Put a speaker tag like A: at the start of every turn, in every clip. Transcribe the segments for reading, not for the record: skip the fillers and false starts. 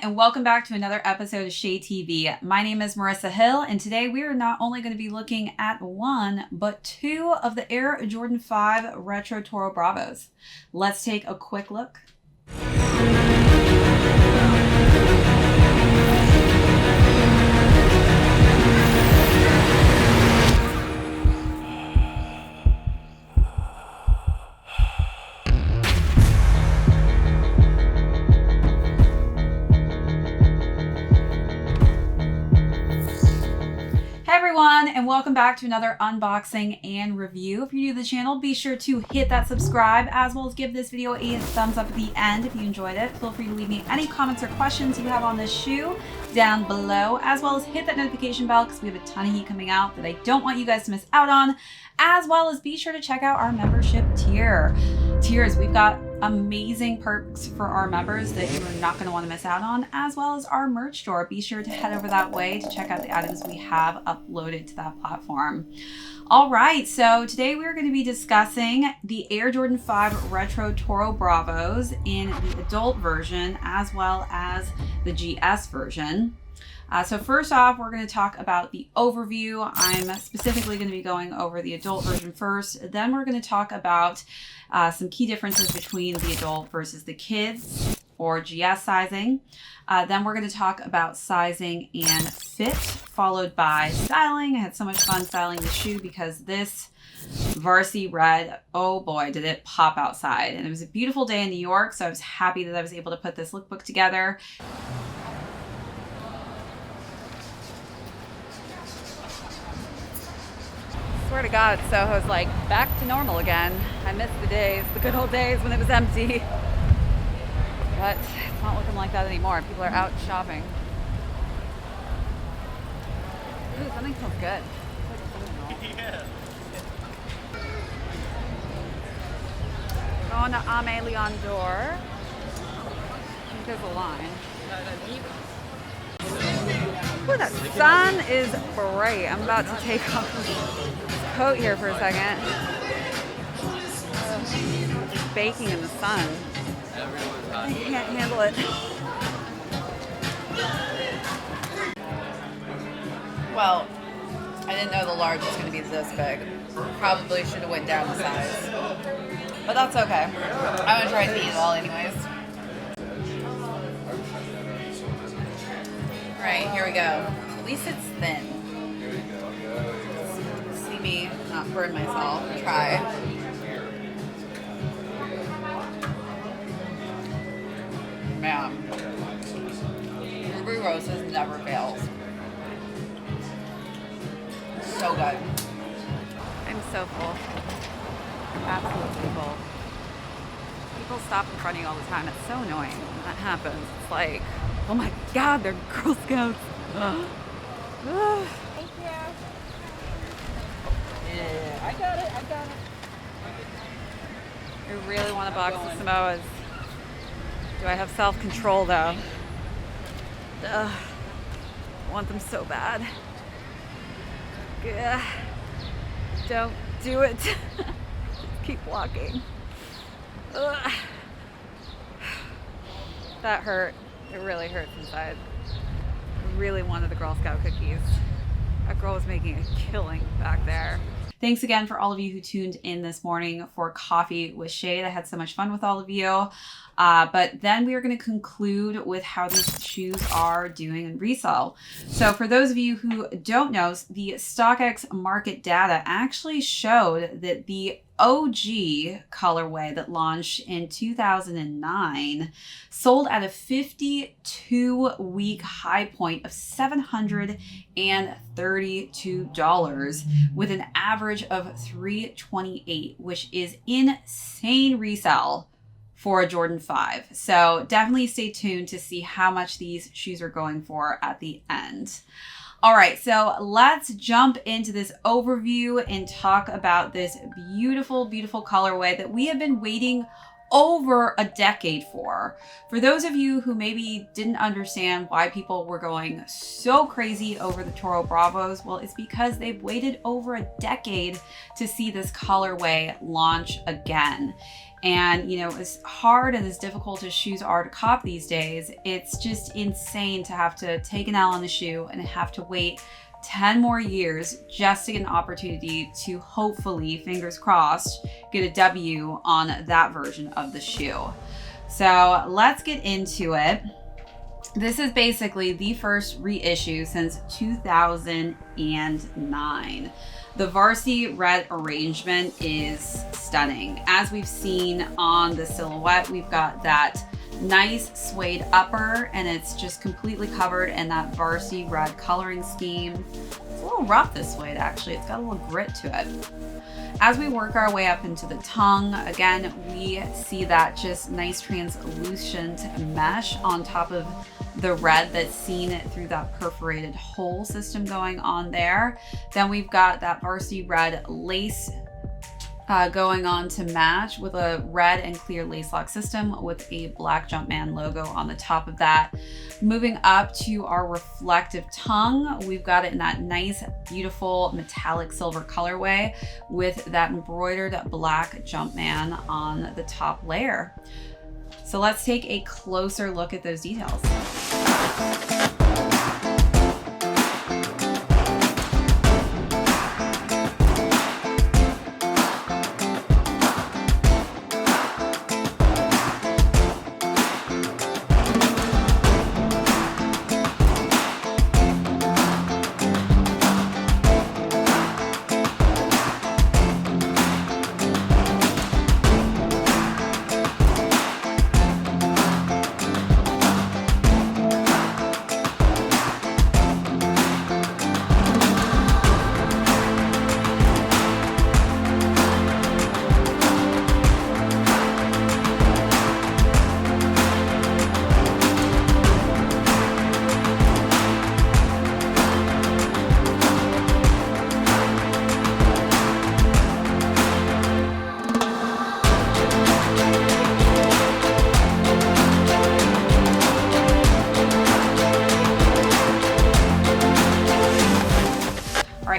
A: and welcome back to another episode of ShadeTV. My name is Marissa Hill, and today we are not only going to be looking at one, but two of the Air Jordan 5 Retro Toro Bravos. Let's take a quick look. And welcome back to another unboxing and review. If you're new to the channel, be sure to hit that subscribe as well as give this video a thumbs up at the end if you enjoyed it. Feel free to leave me any comments or questions you have on this shoe down below, as well as hit that notification bell because we have a ton of heat coming out that I don't want you guys to miss out on, as well as be sure to check out our membership tiers. We've got amazing perks for our members that you're not going to want to miss out on, as well as our merch store. Be sure to head over that way to check out the items we have uploaded to that platform. All right, so today we're going to be discussing the Air Jordan 5 Retro Toro Bravos in the adult version as well as the GS version. So first off, we're going to talk about the overview. I'm specifically going to be going over the adult version first. Then we're going to talk about some key differences between the adult versus the kids or GS sizing. Then we're going to talk about sizing and fit, followed by styling. I had so much fun styling the shoe because this Varsity Red, oh boy, did it pop outside. And it was a beautiful day in New York, so I was happy that I was able to put this lookbook together. Swear to God, Soho's like back to normal again. I miss the days, the good old days when it was empty. But it's not looking like that anymore. People are out shopping. Ooh, something smells good. Yeah. Going to Ame Leon Dor. I think there's a line. Ooh, that sun is bright. I'm about to take off this coat here for a second. It's baking in the sun. I can't handle it. Well, I didn't know the large was going to be this big. Probably should have went down the size. But that's okay. I'm going to try to eat it all anyways. Alright, here we go. At least it's thin. See me not burn myself. Try. Man. Ruby Roses never fails. So good. I'm so full. Absolutely full. People stop in front of you all the time. It's so annoying when that happens. It's like, oh my God, they're Girl Scouts. Thank you. Yeah, I got it. I really want a box of Samoas. Do I have self-control though? I want them so bad. Ugh. Don't do it. Keep walking. Ugh. That hurt. It really hurts inside. I really wanted the Girl Scout cookies. That girl was making a killing back there. Thanks again for all of you who tuned in this morning for Coffee with Shade. I had so much fun with all of you. But then we are going to conclude with how these shoes are doing in resale. So for those of you who don't know, the StockX market data actually showed that the OG colorway that launched in 2009 sold at a 52-week high point of $732 with an average of $328, which is insane resale for a Jordan 5. So definitely stay tuned to see how much these shoes are going for at the end. All right, so let's jump into this overview and talk about this beautiful, beautiful colorway that we have been waiting over a decade for. For those of you who maybe didn't understand why people were going so crazy over the Toro Bravos, well, it's because they've waited over a decade to see this colorway launch again. And you know, as hard and as difficult as shoes are to cop these days, it's just insane to have to take an L on the shoe and have to wait 10 more years just to get an opportunity to hopefully, fingers crossed, get a W on that version of the shoe. So let's get into it. This is basically the first reissue since 2009. The varsity red arrangement is stunning. As we've seen on the silhouette, we've got that nice suede upper, and it's just completely covered in that varsity red coloring scheme. It's a little rough, this suede, actually. It's got a little grit to it. As we work our way up into the tongue, again, we see that just nice translucent mesh on top of the red that's seen through that perforated hole system going on there. Then we've got that varsity red lace going on to match with a red and clear lace lock system with a black Jumpman logo on the top of that. Moving up to our reflective tongue, we've got it in that nice, beautiful metallic silver colorway with that embroidered black Jumpman on the top layer. So let's take a closer look at those details.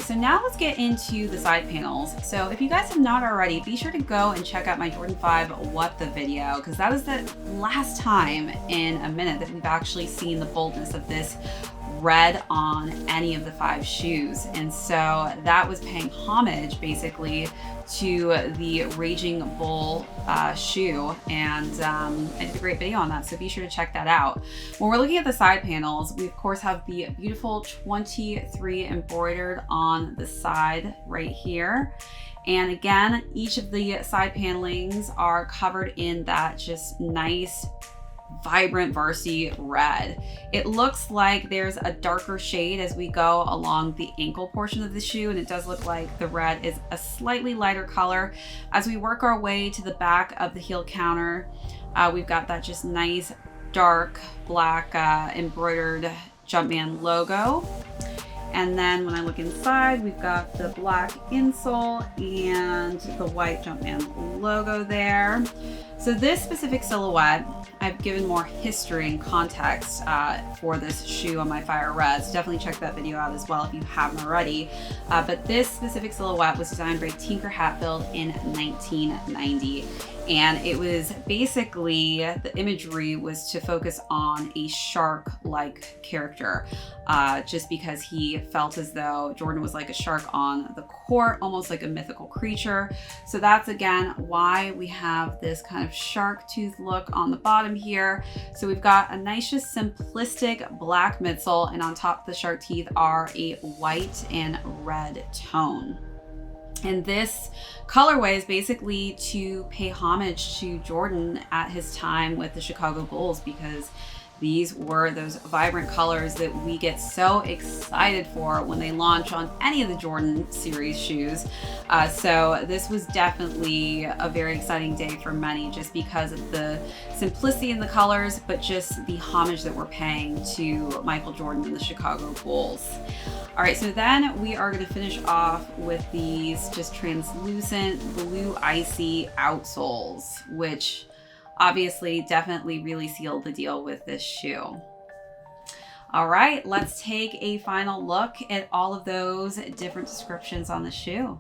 A: So now let's get into the side panels. So if you guys have not already, be sure to go and check out my Jordan 5 What the video, because that was the last time in a minute that we've actually seen the boldness of this red on any of the 5 shoes. And so that was paying homage basically to the Raging Bull shoe, and I did a great video on that, so be sure to check that out. When we're looking at the side panels, we of course have the beautiful 23 embroidered on the side right here. And again, each of the side panelings are covered in that just nice vibrant varsity red. It looks like there's a darker shade as we go along the ankle portion of the shoe, and it does look like the red is a slightly lighter color. As we work our way to the back of the heel counter, we've got that just nice dark black embroidered Jumpman logo. And then when I look inside, we've got the black insole and the white Jumpman logo there. So this specific silhouette, I've given more history and context for this shoe on my Fire Reds. Definitely check that video out as well if you haven't already. But this specific silhouette was designed by Tinker Hatfield in 1990. And it was basically, the imagery was to focus on a shark-like character, just because he felt as though Jordan was like a shark on the court, almost like a mythical creature. So that's again why we have this kind of shark tooth look on the bottom here. So we've got a nice, just simplistic black midsole, and on top of the shark teeth are a white and red tone. And this colorway is basically to pay homage to Jordan at his time with the Chicago Bulls, because these were those vibrant colors that we get so excited for when they launch on any of the Jordan series shoes. So this was definitely a very exciting day for many, just because of the simplicity in the colors, but just the homage that we're paying to Michael Jordan and the Chicago Bulls. All right, so then we are going to finish off with these just translucent blue icy outsoles, which Obviously, definitely really sealed the deal with this shoe. All right, let's take a final look at all of those different descriptions on the shoe.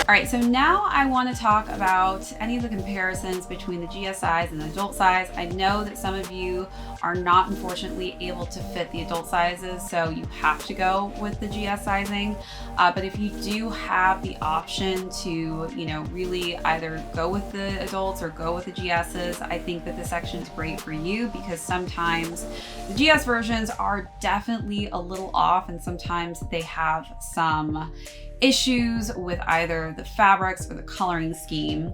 A: All right, so now I want to talk about any of the comparisons between the GS size and the adult size. I know that some of you are not, unfortunately, able to fit the adult sizes, so you have to go with the GS sizing. But if you do have the option to, really either go with the adults or go with the GSs, I think that this section is great for you, because sometimes the GS versions are definitely a little off, and sometimes they have some issues with either the fabrics or the coloring scheme.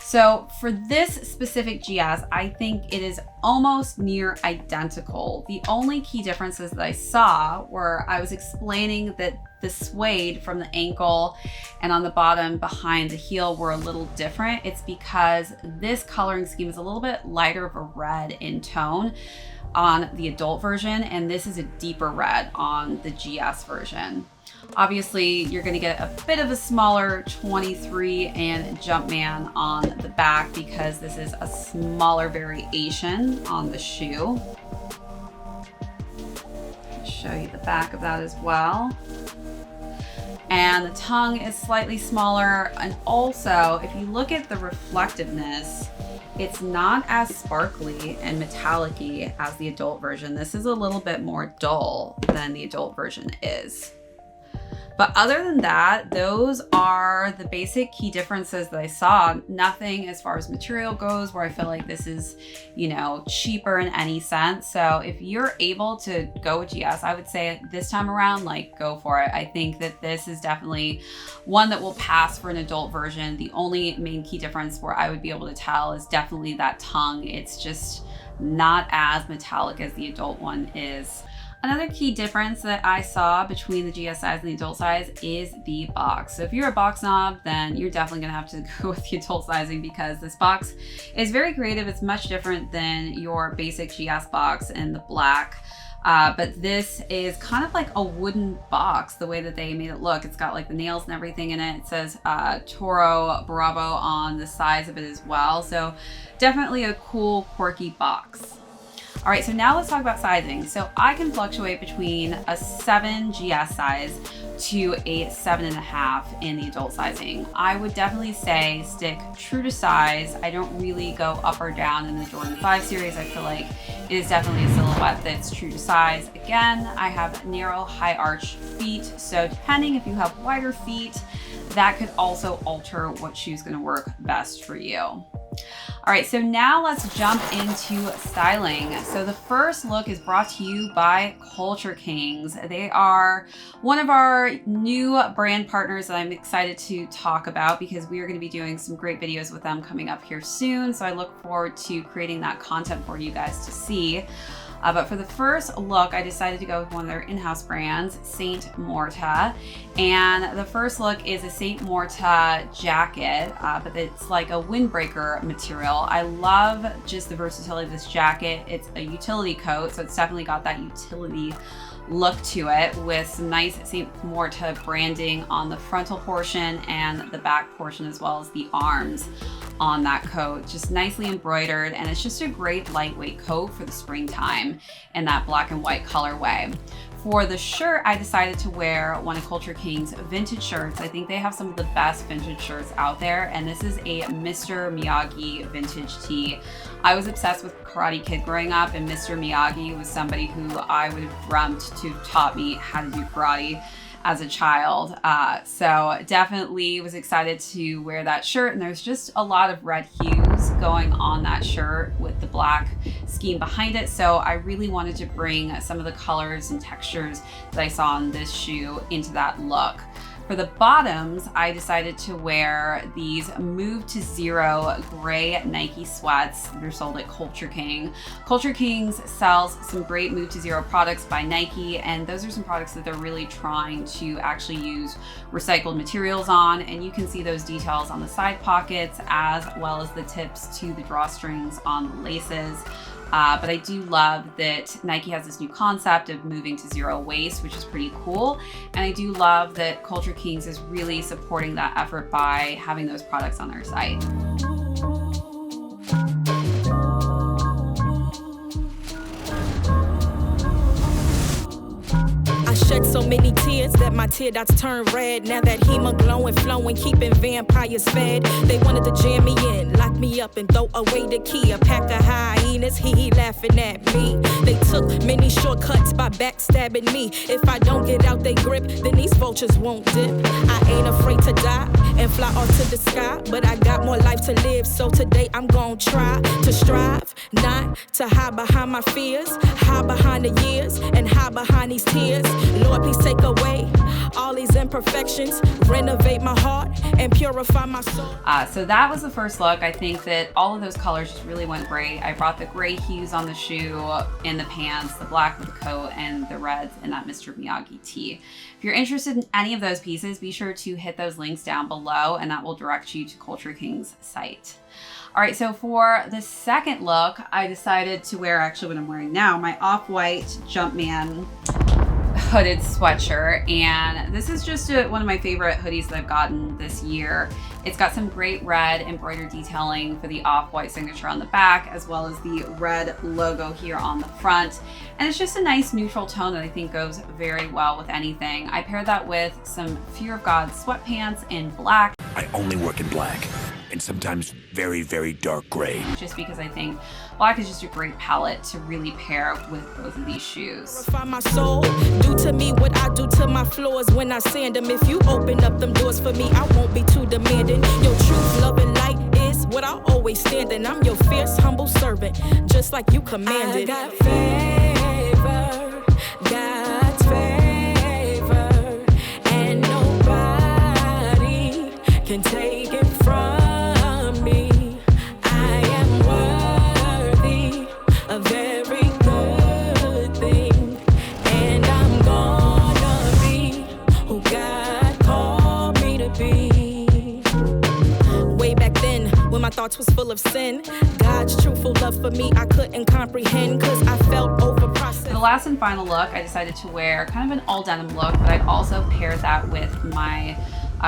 A: So for this specific GS, I think it is almost near identical. The only key differences that I saw were I was explaining that the suede from the ankle and on the bottom behind the heel were a little different. It's because this coloring scheme is a little bit lighter of a red in tone on the adult version, and this is a deeper red on the GS version. Obviously, you're going to get a bit of a smaller 23 and Jumpman on the back because this is a smaller variation on the shoe. I'll show you the back of that as well. And the tongue is slightly smaller. And also, if you look at the reflectiveness, it's not as sparkly and metallic-y as the adult version. This is a little bit more dull than the adult version is. But other than that, those are the basic key differences that I saw. Nothing as far as material goes where I feel like this is, cheaper in any sense. So if you're able to go with GS, I would say this time around, go for it. I think that this is definitely one that will pass for an adult version. The only main key difference where I would be able to tell is definitely that tongue. It's just not as metallic as the adult one is. Another key difference that I saw between the GS size and the adult size is the box. So if you're a box snob, then you're definitely gonna have to go with the adult sizing, because this box is very creative. It's much different than your basic GS box in the black. But this is kind of like a wooden box, the way that they made it look. It's got like the nails and everything in it. It says Toro Bravo on the sides of it as well. So definitely a cool, quirky box. All right, so now let's talk about sizing. So I can fluctuate between a 7 GS size to a 7.5 in the adult sizing. I would definitely say stick true to size. I don't really go up or down in the Jordan 5 series. I feel like it is definitely a silhouette that's true to size. Again, I have narrow, high arch feet. So depending if you have wider feet, that could also alter what shoe's gonna work best for you. All right, so now let's jump into styling. So the first look is brought to you by Culture Kings. They are one of our new brand partners that I'm excited to talk about, because we are going to be doing some great videos with them coming up here soon. So I look forward to creating that content for you guys to see. But for the first look, I decided to go with one of their in-house brands, Saint Morta. And the first look is a Saint Morta jacket, but it's like a windbreaker material. I love just the versatility of this jacket. It's a utility coat, so it's definitely got that utility look to it, with some nice Saint Morta branding on the frontal portion and the back portion, as well as the arms. on that coat, just nicely embroidered, and it's just a great lightweight coat for the springtime in that black and white colorway. For the shirt, I decided to wear one of Culture Kings' vintage shirts. I think they have some of the best vintage shirts out there, and this is a Mr. Miyagi vintage tee. I was obsessed with Karate Kid growing up, and Mr. Miyagi was somebody who I would have dreamt to have taught me how to do karate as a child. So definitely was excited to wear that shirt, and there's just a lot of red hues going on that shirt with the black scheme behind it. So I really wanted to bring some of the colors and textures that I saw on this shoe into that look. For the bottoms, I decided to wear these Move to Zero gray Nike sweats. They're sold at Culture King. Culture Kings sells some great Move to Zero products by Nike, and those are some products that they're really trying to actually use recycled materials on, and you can see those details on the side pockets as well as the tips to the drawstrings on the laces. But I do love that Nike has this new concept of moving to zero waste, which is pretty cool. And I do love that Culture Kings is really supporting that effort by having those products on their site.
B: Shed so many tears that my tear dots turn red. Now that hema glowing, flowing, keeping vampires fed. They wanted to jam me in, lock me up and throw away the key. A pack of hyenas, he laughing at me. They took many shortcuts by backstabbing me. If I don't get out they grip, then these vultures won't dip. I ain't afraid to die and fly off to the sky, but I got more life to live, so today I'm gonna try to strive, not to hide behind my fears, hide behind the years, and hide behind these tears. Lord, please take away all these imperfections, renovate my heart, and purify my soul.
A: So that was the first look. I think that all of those colors just really went great. I brought the gray hues on the shoe, in the pants, the black with the coat, and the reds in that Mr. Miyagi tee. If you're interested in any of those pieces, be sure to hit those links down below, and that will direct you to Culture King's site. All right, so for the second look, I decided to wear actually what I'm wearing now, my off-white Jumpman hooded sweatshirt, and this is just one of my favorite hoodies that I've gotten this year. It's got some great red embroidered detailing for the off-white signature on the back, as well as the red logo here on the front, and it's just a nice neutral tone that I think goes very well with anything. I paired that with some Fear of God sweatpants in black.
C: I only work in black, and sometimes very, very dark gray.
A: Just because I think black is just a great palette to really pair with both of these shoes.
B: Purify my soul, do to me what I do to my floors when I sand them. If you open up them doors for me, I won't be too demanding. Your truth, love, and light is what I always stand in. I'm your fierce, humble servant, just like you commanded. I got favor, God's favor, and nobody can take it from me. I am worthy of every good thing, and I'm gonna be who God called me to be. Way back then, when my thoughts was full of sin, God's truthful love for me I couldn't comprehend, cause I felt overprocessed.
A: For the last and final look, I decided to wear kind of an all denim look, but I also paired that with my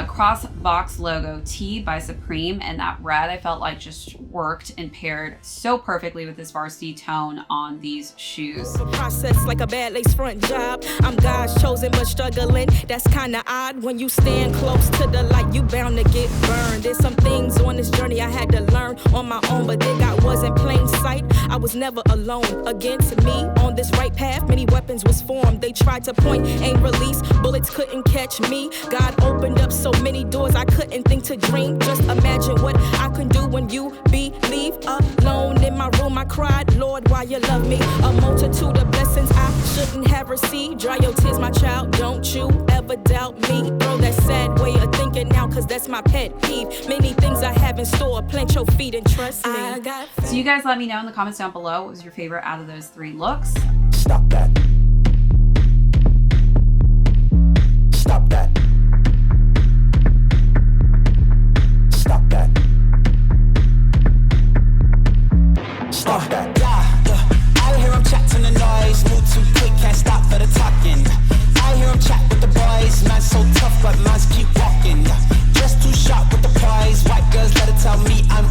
A: cross-box logo tee by Supreme, and that red I felt like just worked and paired so perfectly with this varsity tone on these shoes.
B: Process like a bad lace front job. I'm God's chosen but struggling. That's kinda odd. When you stand close to the light, you bound to get burned. There's some things on this journey I had to learn on my own, but then God was in plain sight. I was never alone. Against me on this right path, many weapons was formed. They tried to point, aim, release. Bullets couldn't catch me. God opened up so many doors I couldn't think to dream. Just imagine what I can do when you believe. Alone in my room I cried, Lord, why you love me? A multitude of blessings I shouldn't have received. Dry your tears, my child, don't you ever doubt me. Throw that sad way of thinking now, cause that's my pet peeve. Many things I have in store, plant your feet and trust me.
A: So you guys let me know in the comments down below what was your favorite out of those three looks.
C: Stop that. Stop that. Stop that. Stop that.
D: I hear him chat to the noise, move too quick, can't stop for the talking. I hear him chat with the boys, man so tough, but mans keep walking. Just too sharp with the prize, white girls let it tell me I'm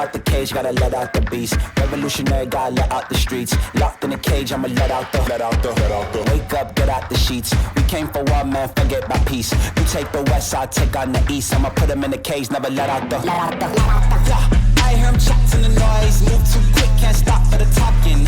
D: out the cage, gotta let out the beast. Revolutionary, gotta let out the streets. Locked in a cage, I'ma let out the. Wake up, get out the sheets. We came for war, man, forget my peace. You take the west, I'll take on the east. I'ma put him in the cage, never let out the. Yeah, I hear him chatting the noise. Move too quick, can't stop for the talking.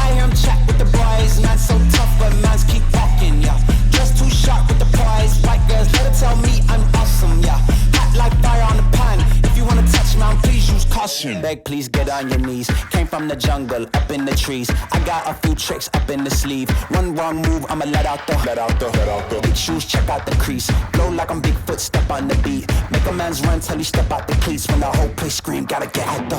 D: I hear him chat with the boys. Man so tough, but mans keep walking, yeah. Just too sharp with the prize. White girls, let her tell me I'm awesome, yeah. Hot like fire on the pan. If you wanna touch me, please use caution. Beg, please get on your knees. Came from the jungle, up in the trees. I got a few tricks up in the sleeve. One wrong move, I'ma let out the. Big shoes, check out the crease. Blow like I'm Bigfoot, step on the beat. Make a man's run till he step out the cleats. When the whole place scream, gotta get out the.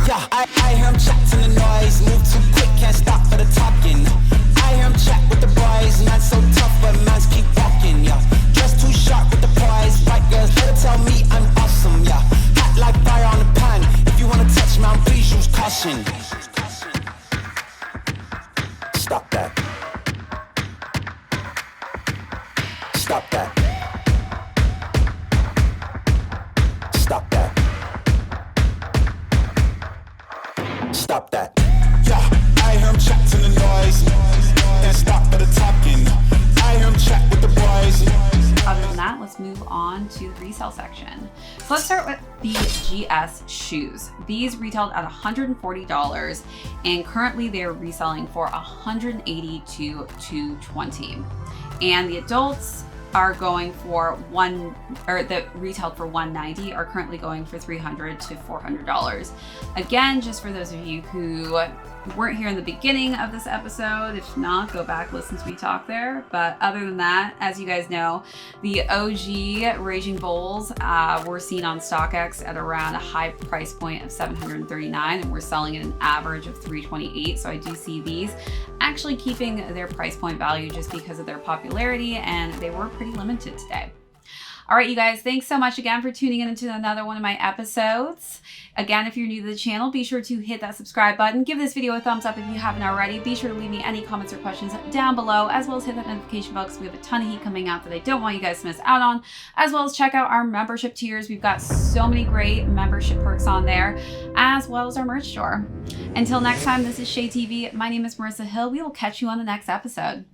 D: Yeah, I hear him chatting the noise. Move too quick, can't stop for the talking. I hear him chat with the boys. Man so tough, but mans keep walking, yeah. Just too sharp with the prize. White girls, let her tell me I'm awesome, yeah. Hot like fire on the pan. If you wanna touch me, please use caution. Stop that. Stop that. Stop that. Stop that. Yeah, I hear him chatting the noise. Can't stop for the talking. I hear him chat with the boys.
A: Other than that, let's move on to the resale section. So let's start with the GS shoes. These retailed at $140 and currently they're reselling for $180 to $220. And the adults are going for that retailed for $190 are currently going for $300 to $400. Again, just for those of you who weren't here in the beginning of this episode, if not, go back, listen to me talk there. But other than that, as you guys know, the OG Raging Bulls were seen on StockX at around a high price point of $739, and we're selling at an average of $328. So I do see these actually keeping their price point value just because of their popularity, and they were pretty limited today. All right, you guys, thanks so much again for tuning in into another one of my episodes. Again, if you're new to the channel, be sure to hit that subscribe button. Give this video a thumbs up if you haven't already. Be sure to leave me any comments or questions down below, as well as hit that notification bell because we have a ton of heat coming out that I don't want you guys to miss out on, as well as check out our membership tiers. We've got so many great membership perks on there, as well as our merch store. Until next time, this is ShadeTV. My name is Marissa Hill. We will catch you on the next episode.